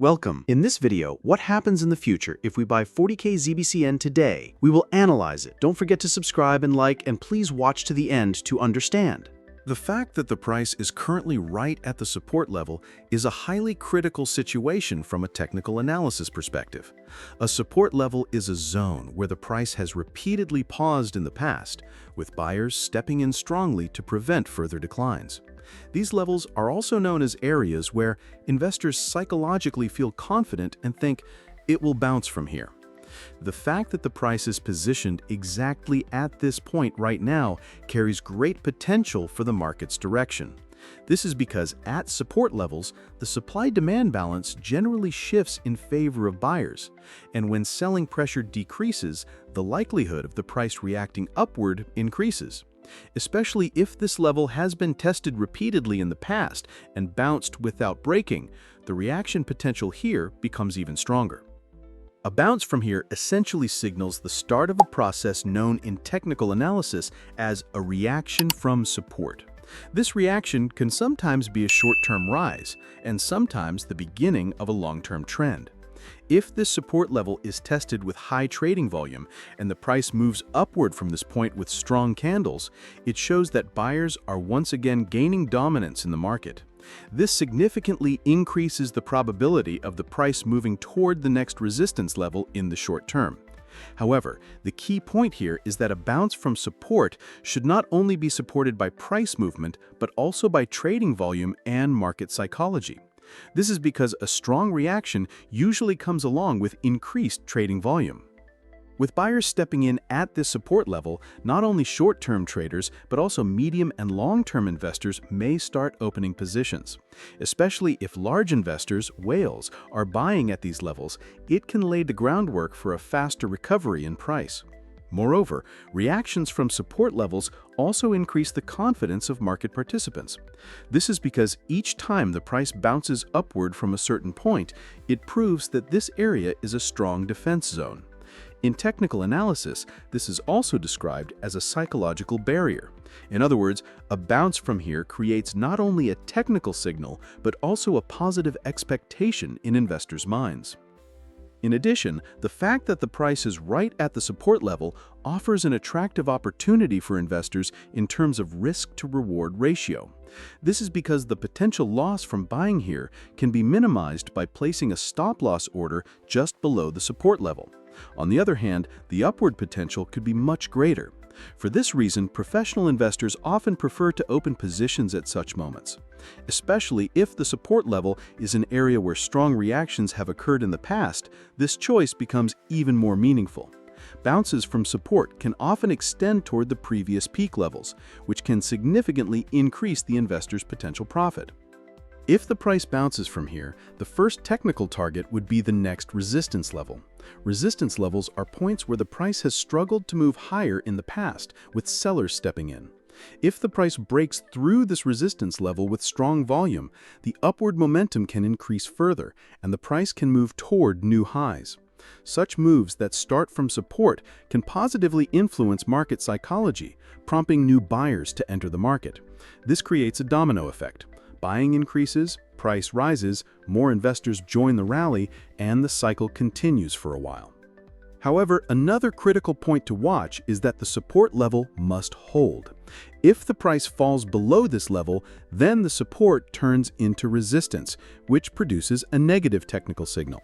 Welcome. In this video, what happens in the future if we buy 40K Zbcn today? We will analyze it. Don't forget to subscribe and like, and please watch to the end to understand. The fact that the price is currently right at the support level is a highly critical situation from a technical analysis perspective. A support level is a zone where the price has repeatedly paused in the past, with buyers stepping in strongly to prevent further declines. These levels are also known as areas where investors psychologically feel confident and think it will bounce from here. The fact that the price is positioned exactly at this point right now carries great potential for the market's direction. This is because at support levels, the supply-demand balance generally shifts in favor of buyers, and when selling pressure decreases, the likelihood of the price reacting upward increases. Especially if this level has been tested repeatedly in the past and bounced without breaking, the reaction potential here becomes even stronger. A bounce from here essentially signals the start of a process known in technical analysis as a reaction from support. This reaction can sometimes be a short-term rise and sometimes the beginning of a long-term trend. If this support level is tested with high trading volume and the price moves upward from this point with strong candles, it shows that buyers are once again gaining dominance in the market. This significantly increases the probability of the price moving toward the next resistance level in the short term. However, the key point here is that a bounce from support should not only be supported by price movement, but also by trading volume and market psychology. This is because a strong reaction usually comes along with increased trading volume. With buyers stepping in at this support level, not only short-term traders, but also medium and long-term investors may start opening positions. Especially if large investors, whales, are buying at these levels, it can lay the groundwork for a faster recovery in price. Moreover, reactions from support levels also increase the confidence of market participants. This is because each time the price bounces upward from a certain point, it proves that this area is a strong defense zone. In technical analysis, this is also described as a psychological barrier. In other words, a bounce from here creates not only a technical signal, but also a positive expectation in investors' minds. In addition, the fact that the price is right at the support level offers an attractive opportunity for investors in terms of risk-to-reward ratio. This is because the potential loss from buying here can be minimized by placing a stop-loss order just below the support level. On the other hand, the upward potential could be much greater. For this reason, professional investors often prefer to open positions at such moments, especially if the support level is an area where strong reactions have occurred in the past. This choice becomes even more meaningful. Bounces from support can often extend toward the previous peak levels, which can significantly increase the investor's potential profit. If the price bounces from here, the first technical target would be the next resistance level. Resistance levels are points where the price has struggled to move higher in the past, with sellers stepping in. If the price breaks through this resistance level with strong volume, the upward momentum can increase further, and the price can move toward new highs. Such moves that start from support can positively influence market psychology, prompting new buyers to enter the market. This creates a domino effect. Buying increases, price rises, more investors join the rally, and the cycle continues for a while. However, another critical point to watch is that the support level must hold. If the price falls below this level, then the support turns into resistance, which produces a negative technical signal.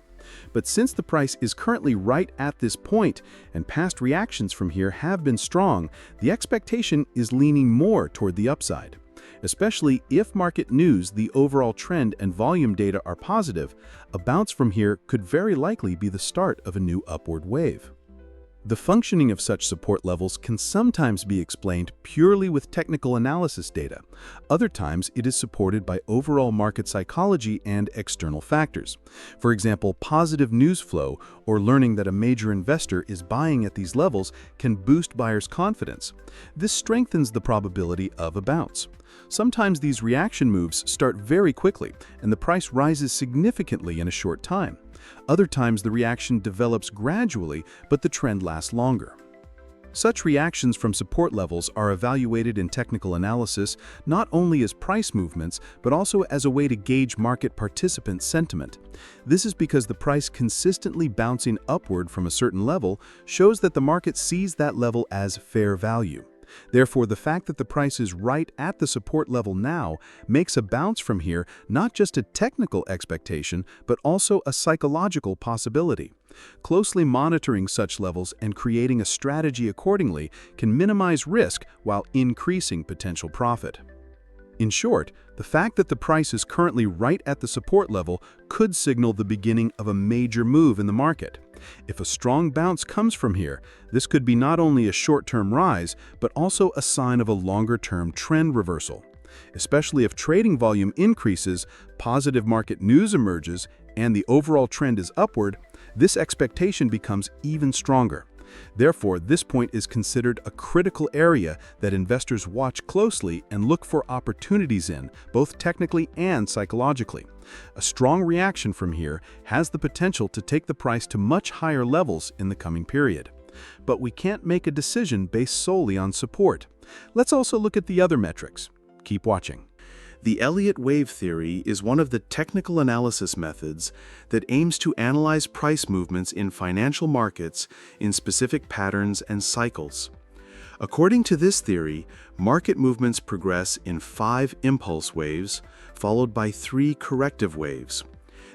But since the price is currently right at this point, and past reactions from here have been strong, the expectation is leaning more toward the upside. Especially if market news, the overall trend and volume data are positive, a bounce from here could very likely be the start of a new upward wave. The functioning of such support levels can sometimes be explained purely with technical analysis data. Other times, it is supported by overall market psychology and external factors. For example, positive news flow or learning that a major investor is buying at these levels can boost buyers' confidence. This strengthens the probability of a bounce. Sometimes these reaction moves start very quickly, and the price rises significantly in a short time. Other times the reaction develops gradually, but the trend lasts longer. Such reactions from support levels are evaluated in technical analysis not only as price movements, but also as a way to gauge market participant sentiment. This is because the price consistently bouncing upward from a certain level shows that the market sees that level as fair value. Therefore, the fact that the price is right at the support level now makes a bounce from here not just a technical expectation, but also a psychological possibility. Closely monitoring such levels and creating a strategy accordingly can minimize risk while increasing potential profit. In short, the fact that the price is currently right at the support level could signal the beginning of a major move in the market. If a strong bounce comes from here, this could be not only a short-term rise, but also a sign of a longer-term trend reversal. Especially if trading volume increases, positive market news emerges, and the overall trend is upward, this expectation becomes even stronger. Therefore, this point is considered a critical area that investors watch closely and look for opportunities in, both technically and psychologically. A strong reaction from here has the potential to take the price to much higher levels in the coming period. But we can't make a decision based solely on support. Let's also look at the other metrics. Keep watching. The Elliott wave theory is one of the technical analysis methods that aims to analyze price movements in financial markets in specific patterns and cycles. According to this theory, market movements progress in 5 impulse waves, followed by 3 corrective waves.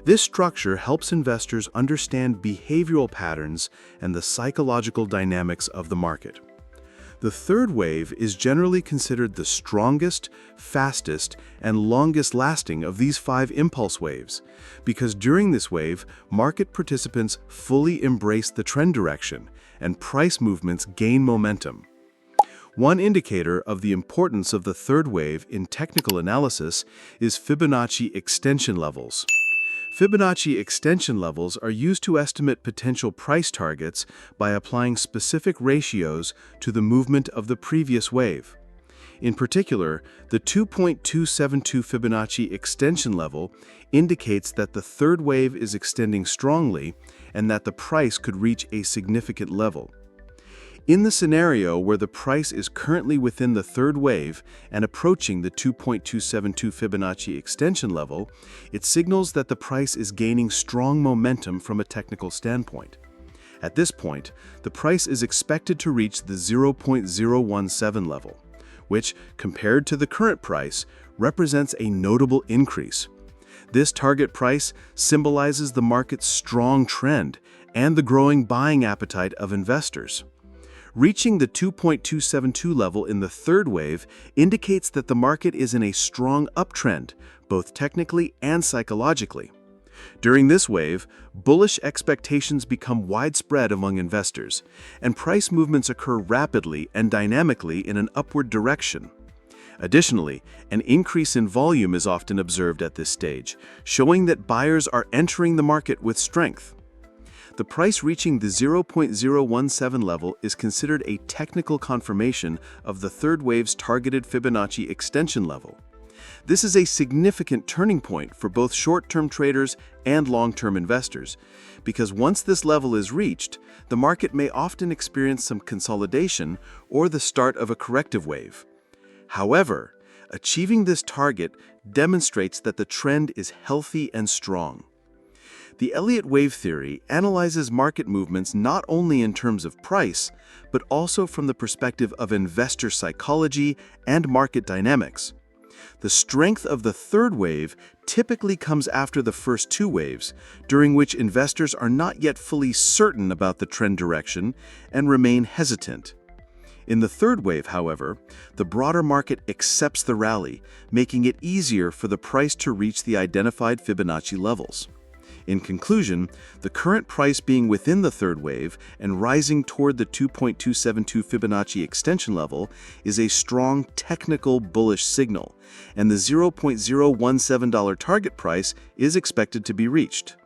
This structure helps investors understand behavioral patterns and the psychological dynamics of the market. The third wave is generally considered the strongest, fastest, and longest-lasting of these 5 impulse waves, because during this wave, market participants fully embrace the trend direction, and price movements gain momentum. One indicator of the importance of the third wave in technical analysis is Fibonacci extension levels. Fibonacci extension levels are used to estimate potential price targets by applying specific ratios to the movement of the previous wave. In particular, the 2.272 Fibonacci extension level indicates that the third wave is extending strongly and that the price could reach a significant level. In the scenario where the price is currently within the third wave and approaching the 2.272 Fibonacci extension level, it signals that the price is gaining strong momentum from a technical standpoint. At this point, the price is expected to reach the 0.017 level, which, compared to the current price, represents a notable increase. This target price symbolizes the market's strong trend and the growing buying appetite of investors. Reaching the 2.272 level in the third wave indicates that the market is in a strong uptrend, both technically and psychologically. During this wave, bullish expectations become widespread among investors, and price movements occur rapidly and dynamically in an upward direction. Additionally, an increase in volume is often observed at this stage, showing that buyers are entering the market with strength. The price reaching the 0.017 level is considered a technical confirmation of the third wave's targeted Fibonacci extension level. This is a significant turning point for both short-term traders and long-term investors, because once this level is reached, the market may often experience some consolidation or the start of a corrective wave. However, achieving this target demonstrates that the trend is healthy and strong. The Elliott wave theory analyzes market movements not only in terms of price, but also from the perspective of investor psychology and market dynamics. The strength of the third wave typically comes after the first 2 waves, during which investors are not yet fully certain about the trend direction and remain hesitant. In the third wave, however, the broader market accepts the rally, making it easier for the price to reach the identified Fibonacci levels. In conclusion, the current price being within the third wave and rising toward the 2.272 Fibonacci extension level is a strong technical bullish signal, and the $0.017 target price is expected to be reached.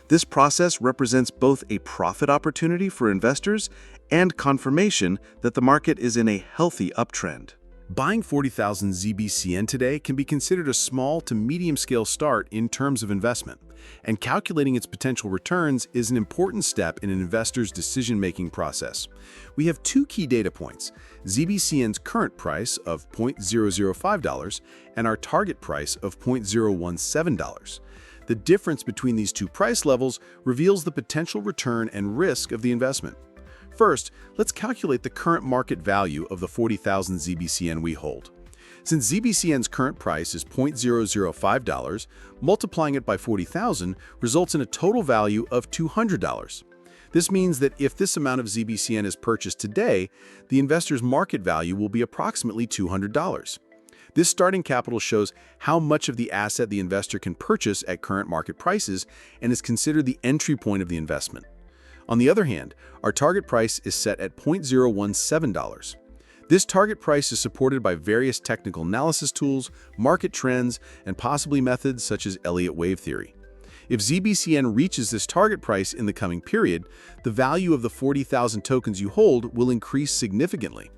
This process represents both a profit opportunity for investors and confirmation that the market is in a healthy uptrend. Buying 40,000 Zbcn today can be considered a small to medium-scale start in terms of investment, and calculating its potential returns is an important step in an investor's decision-making process. We have two key data points: Zbcn's current price of $0.005 and our target price of $0.017. The difference between these two price levels reveals the potential return and risk of the investment. First, let's calculate the current market value of the 40,000 Zbcn we hold. Since Zbcn's current price is $0.005, multiplying it by 40,000 results in a total value of $200. This means that if this amount of Zbcn is purchased today, the investor's market value will be approximately $200. This starting capital shows how much of the asset the investor can purchase at current market prices and is considered the entry point of the investment. On the other hand, our target price is set at $0.017. This target price is supported by various technical analysis tools, market trends, and possibly methods such as Elliott wave theory. If Zbcn reaches this target price in the coming period, the value of the 40,000 tokens you hold will increase significantly.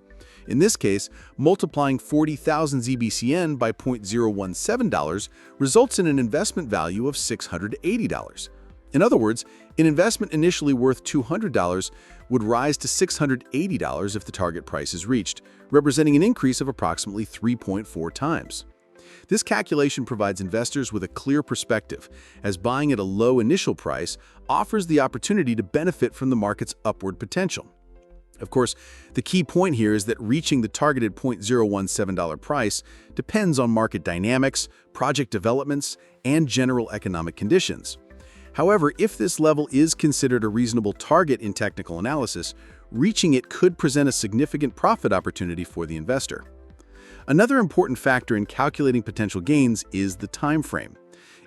In this case, multiplying 40,000 Zbcn by $0.017 results in an investment value of $680. In other words, an investment initially worth $200 would rise to $680 if the target price is reached, representing an increase of approximately 3.4 times. This calculation provides investors with a clear perspective, as buying at a low initial price offers the opportunity to benefit from the market's upward potential. Of course, the key point here is that reaching the targeted $0.017 price depends on market dynamics, project developments, and general economic conditions. However, if this level is considered a reasonable target in technical analysis, reaching it could present a significant profit opportunity for the investor. Another important factor in calculating potential gains is the time frame.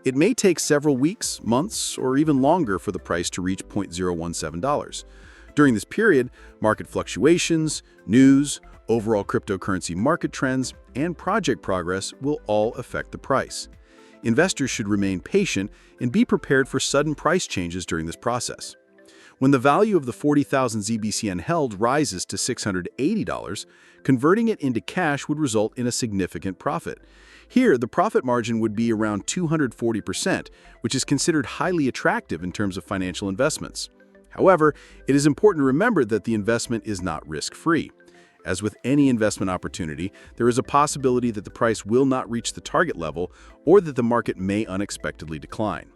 It may take several weeks, months, or even longer for the price to reach $0.017. During this period, market fluctuations, news, overall cryptocurrency market trends, and project progress will all affect the price. Investors should remain patient and be prepared for sudden price changes during this process. When the value of the 40,000 Zbcn held rises to $680, converting it into cash would result in a significant profit. Here, the profit margin would be around 240%, which is considered highly attractive in terms of financial investments. However, it is important to remember that the investment is not risk-free. As with any investment opportunity, there is a possibility that the price will not reach the target level or that the market may unexpectedly decline.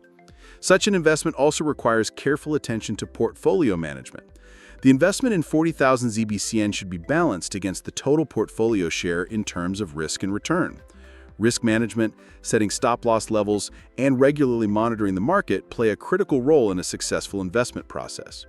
Such an investment also requires careful attention to portfolio management. The investment in 40,000 Zbcn should be balanced against the total portfolio share in terms of risk and return. Risk management, setting stop-loss levels, and regularly monitoring the market play a critical role in a successful investment process.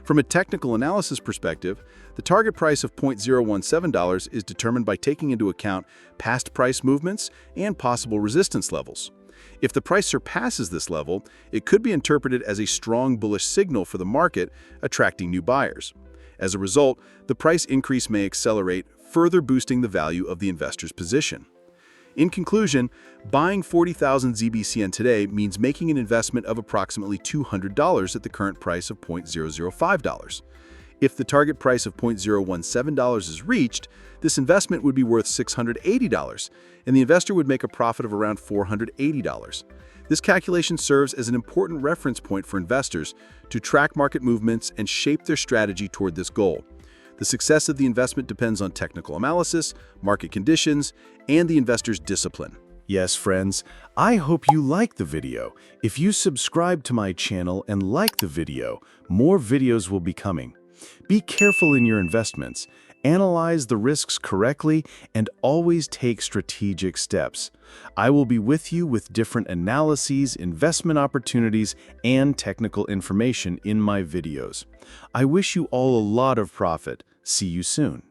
From a technical analysis perspective, the target price of $0.017 is determined by taking into account past price movements and possible resistance levels. If the price surpasses this level, it could be interpreted as a strong bullish signal for the market, attracting new buyers. As a result, the price increase may accelerate, further boosting the value of the investor's position. In conclusion, buying 40,000 Zbcn today means making an investment of approximately $200 at the current price of $0.005. If the target price of $0.017 is reached, this investment would be worth $680, and the investor would make a profit of around $480. This calculation serves as an important reference point for investors to track market movements and shape their strategy toward this goal. The success of the investment depends on technical analysis, market conditions, and the investor's discipline. Yes, friends, I hope you liked the video. If you subscribe to my channel and like the video, more videos will be coming. Be careful in your investments, analyze the risks correctly, and always take strategic steps. I will be with you with different analyses, investment opportunities, and technical information in my videos. I wish you all a lot of profit. See you soon.